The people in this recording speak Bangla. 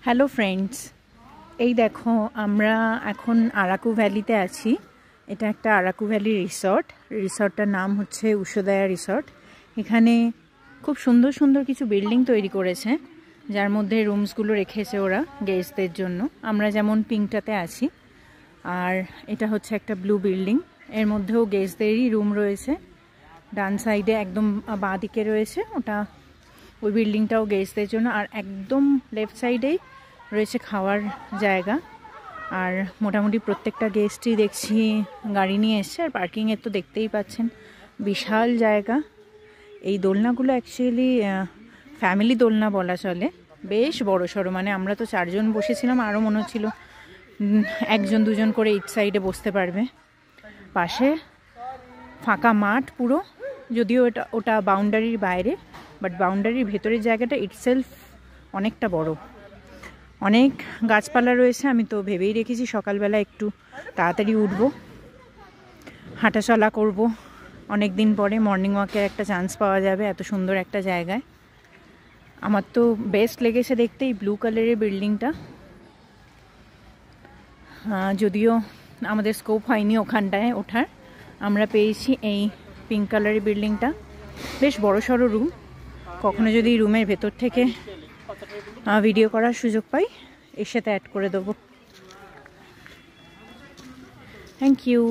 হ্যালো ফ্রেন্ডস, এই দেখো আমরা এখন আরাকু ভ্যালিতে আছি। এটা একটা আরাকু ভ্যালি রিসর্টটার নাম হচ্ছে উষোদয়া রিসর্ট। এখানে খুব সুন্দর সুন্দর কিছু বিল্ডিং তৈরি করেছে, যার মধ্যে রুমসগুলো রেখেছে ওরা গেস্টদের জন্য। আমরা যেমন পিঙ্কটাতে আছি, আর এটা হচ্ছে একটা ব্লু বিল্ডিং, এর মধ্যেও গেস্টদেরই রুম রয়েছে। ডান সাইডে একদম বাঁ দিকে রয়েছে ওটা, ওই বিল্ডিংটাও গেস্টদের জন্য। আর একদম লেফট সাইডেই রয়েছে খাওয়ার জায়গা। আর মোটামুটি প্রত্যেকটা গেস্টই দেখছি গাড়ি নিয়ে এসছে। আর পার্কিংয়ের তো দেখতেই পাচ্ছেন বিশাল জায়গা। এই দোলনাগুলো অ্যাকচুয়ালি ফ্যামিলি দোলনা বলা চলে, বেশ বড় সড়ো। মানে আমরা তো 4 জন বসেছিলাম, আরও মনে হচ্ছিল 1 2 জন করে ইচ সাইডে বসতে পারবে। পাশে ফাঁকা মাঠ পুরো, যদিও ওটা বাউন্ডারির বাইরে, বাট বাউন্ডারির ভেতরের জায়গাটা ইটসেলফ অনেকটা বড়। অনেক গাছপালা রয়েছে। আমি তো ভেবেই রেখেছি সকালবেলা একটু তাড়াতাড়ি উঠবো, হাঁটাচলা করব। অনেক দিন পরে মর্নিং ওয়াকের একটা চান্স পাওয়া যাবে এত সুন্দর একটা জায়গায়। আমার তো বেস্ট লেগেছে দেখতে এই ব্লু কালারের বিল্ডিংটা। যদিও আমাদের স্কোপ হয়নি ওখানটায় ওঠার, আমরা পেয়েছি এই পিঙ্ক কালারের বিল্ডিংটা। বেশ বড় সড়ো রুম। কখনো যদি রুমের ভেতর থেকে ভিডিও করার সুযোগ পাই, এর সাথে অ্যাড করে দেবো। Thank you.